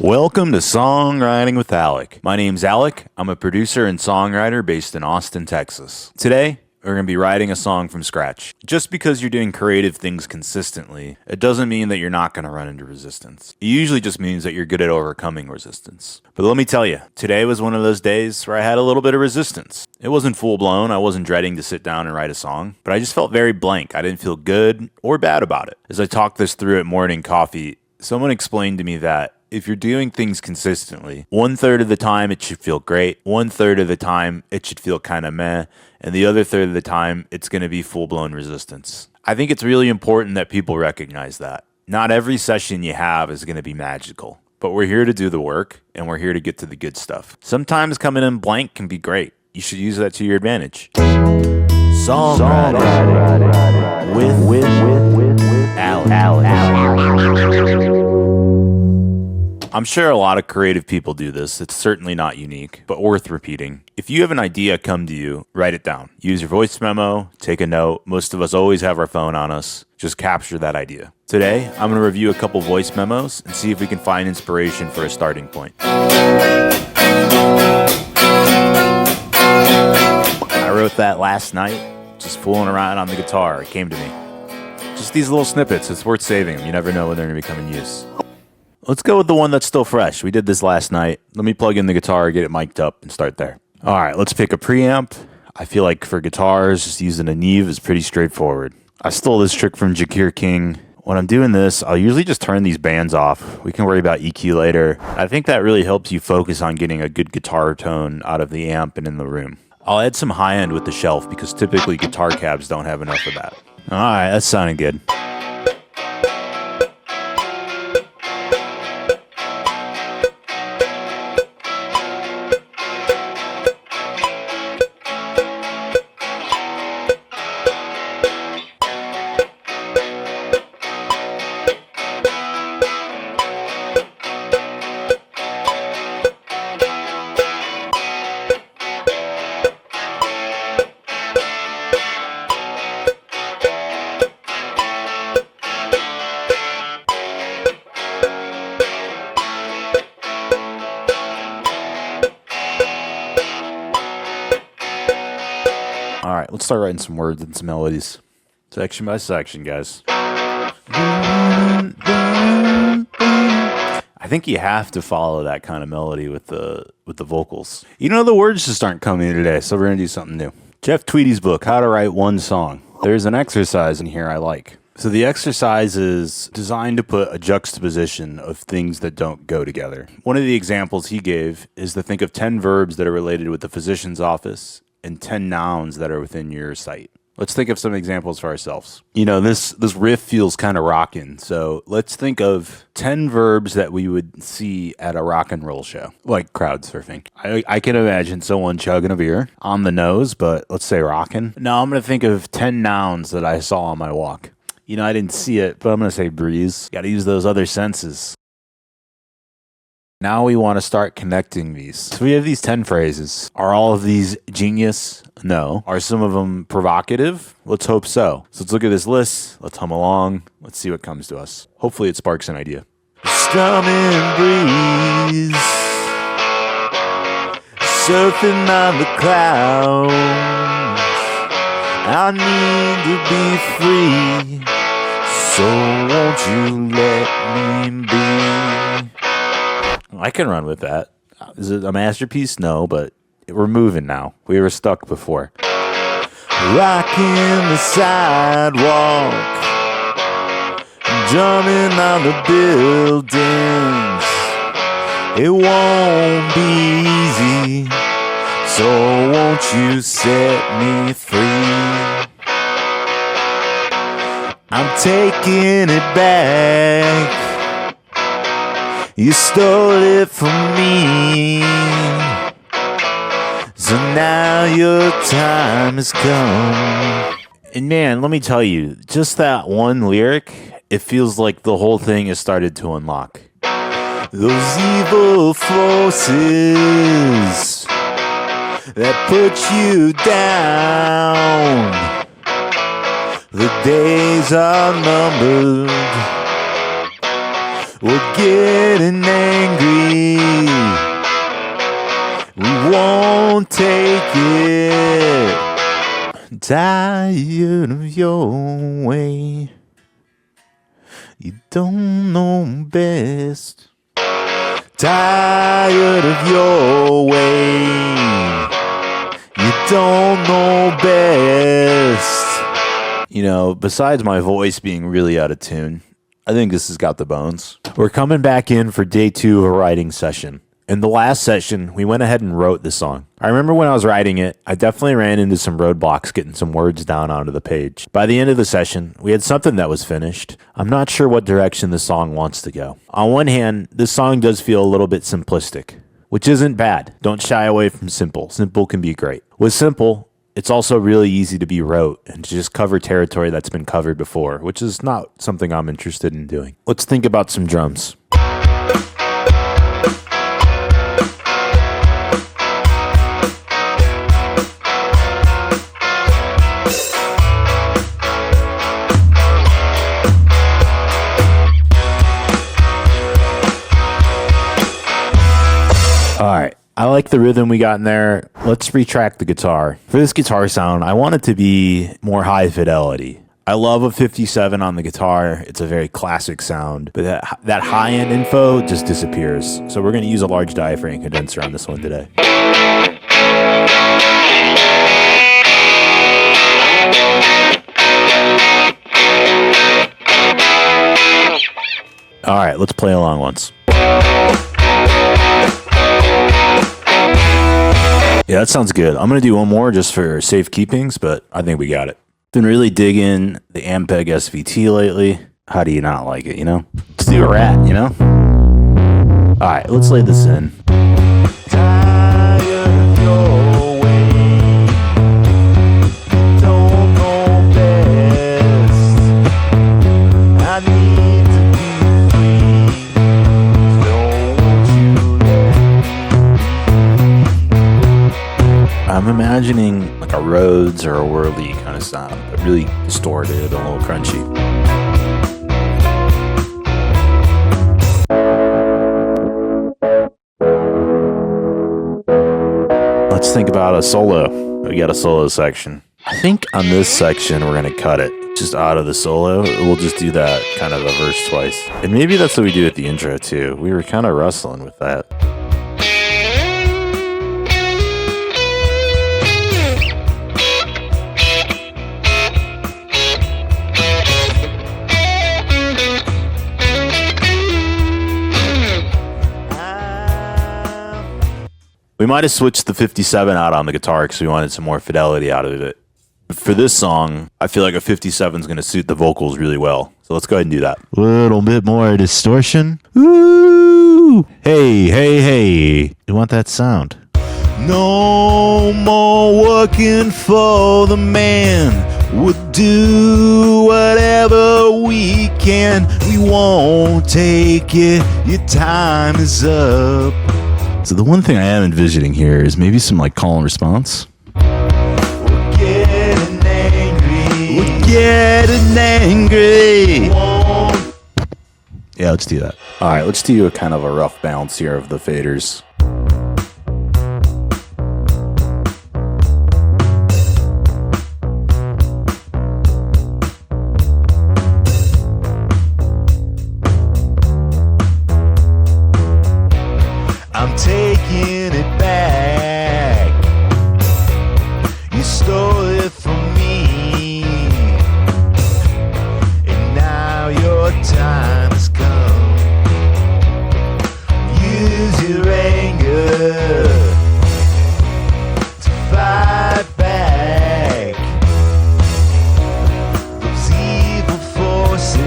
Welcome to Songwriting with Alec. My name's Alec. I'm a producer and songwriter based in Austin, Texas. Today, we're going to be writing a song from scratch. Just because you're doing creative things consistently, it doesn't mean that you're not going to run into resistance. It usually just means that you're good at overcoming resistance. But let me tell you, today was one of those days where I had a little bit of resistance. It wasn't full blown. I wasn't dreading to sit down and write a song, but I just felt very blank. I didn't feel good or bad about it. As I talked this through at morning coffee, someone explained to me that if you're doing things consistently, 1/3 of the time it should feel great, 1/3 of the time it should feel kind of meh, and the other third of the time it's going to be full-blown resistance. I think it's really important that people recognize that. Not every session you have is going to be magical, but we're here to do the work and we're here to get to the good stuff. Sometimes coming in blank can be great. You should use that to your advantage. Songwriting with Alec. I'm sure a lot of creative people do this. It's certainly not unique, but worth repeating. If you have an idea come to you, write it down. Use your voice memo, take a note. Most of us always have our phone on us. Just capture that idea. Today, I'm going to review a couple voice memos and see if we can find inspiration for a starting point. I wrote that last night, just fooling around on the guitar. It came to me. Just these little snippets, it's worth saving them. You never know when they're going to become in use. Let's go with the one that's still fresh. We did this last night. Let me plug in the guitar, get it mic'd up, and start there. All right, let's pick a preamp. I feel like for guitars, just using a Neve is pretty straightforward. I stole this trick from Jakir King. When I'm doing this, I'll usually just turn these bands off. We can worry about EQ later. I think that really helps you focus on getting a good guitar tone out of the amp and in the room. I'll add some high end with the shelf because typically guitar cabs don't have enough of that. All right, that sounded good. All right, let's start writing some words and some melodies. Section by section, guys. I think you have to follow that kind of melody with the vocals. You know, the words just aren't coming today, so we're going to do something new. Jeff Tweedy's book, How to Write One Song. There's an exercise in here I like. So the exercise is designed to put a juxtaposition of things that don't go together. One of the examples he gave is to think of 10 verbs that are related with the physician's office and 10 nouns that are within your sight. Let's think of some examples for ourselves. You know, this riff feels kind of rockin', so let's think of 10 verbs that we would see at a rock and roll show, like crowd surfing. I can imagine someone chugging a beer on the nose, but let's say rockin'. Now I'm going to think of 10 nouns that I saw on my walk. You know, I didn't see it, but I'm going to say breeze. Got to use those other senses. Now we want to start connecting these. So we have these 10 phrases. Are all of these genius? No. Are some of them provocative? Let's hope so. So let's look at this list. Let's hum along. Let's see what comes to us. Hopefully it sparks an idea. Strumming breeze, surfing on the clouds. I need to be free, so won't you let me be? I can run with that. Is it a masterpiece? No, but we're moving now. We were stuck before. Rocking the sidewalk, drumming on the buildings. It won't be easy, so won't you set me free? I'm taking it back. You stole it from me, so now your time has come. And man, let me tell you, just that one lyric, it feels like the whole thing has started to unlock. Those evil forces that put you down, the days are numbered. We're getting angry. We won't take it. Tired of your way. You don't know best. Tired of your way. You don't know best. You know, besides my voice being really out of tune, I think this has got the bones. We're coming back in for day 2 of a writing session. In the last session, we went ahead and wrote the song. I remember when I was writing it, I definitely ran into some roadblocks getting some words down onto the page. By the end of the session, we had something that was finished. I'm not sure what direction the song wants to go. On one hand, this song does feel a little bit simplistic, which isn't bad. Don't shy away from simple. Simple can be great. With simple, it's also really easy to be rote and to just cover territory that's been covered before, which is not something I'm interested in doing. Let's think about some drums. All right, I like the rhythm we got in there. Let's retrack the guitar. For this guitar sound, I want it to be more high fidelity. I love a 57 on the guitar. It's a very classic sound, but that high-end info just disappears. So we're going to use a large diaphragm condenser on this one today. All right, let's play along once. Yeah, that sounds good. I'm going to do one more just for safekeepings, but I think we got it. Been really digging the Ampeg SVT lately. How do you not like it, you know? Let's do a rat, you know? All right, let's lay this in. Tired of your way. Don't know best. I need to be free. Don't you let me. I'm imagining like a Rhodes or a Whirly kind of sound, but really distorted, a little crunchy. Let's think about a solo. We got a solo section. I think on this section we're gonna cut it just out of the solo. We'll just do that kind of a verse twice. And maybe that's what we do at the intro too. We were kind of wrestling with that. We might have switched the 57 out on the guitar because we wanted some more fidelity out of it. For this song, I feel like a 57 is going to suit the vocals really well. So let's go ahead and do that. A little bit more distortion. Ooh! Hey, hey, hey. You want that sound? No more working for the man. We'll do whatever we can. We won't take it. Your time is up. So the one thing I am envisioning here is maybe some like call and response. We're getting angry. We're getting angry. Yeah, let's do that. All right, let's do a kind of a rough balance here of the faders. I'm taking it back. You stole it from me, and now your time has come. Use your anger to fight back those evil forces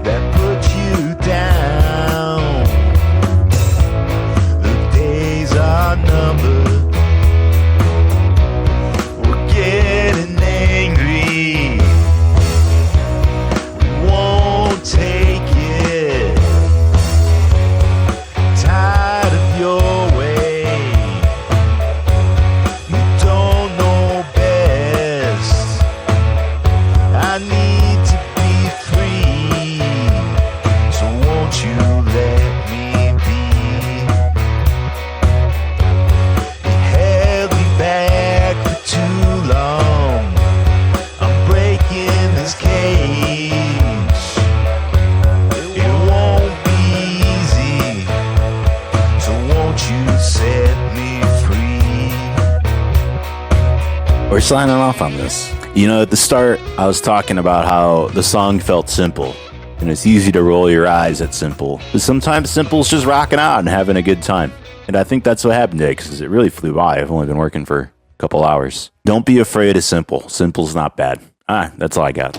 that put you down. We're signing off on this. You know, at the start, I was talking about how the song felt simple. And it's easy to roll your eyes at simple. But sometimes simple's just rocking out and having a good time. And I think that's what happened today, because it really flew by. I've only been working for a couple hours. Don't be afraid of simple. Simple's not bad. That's all I got.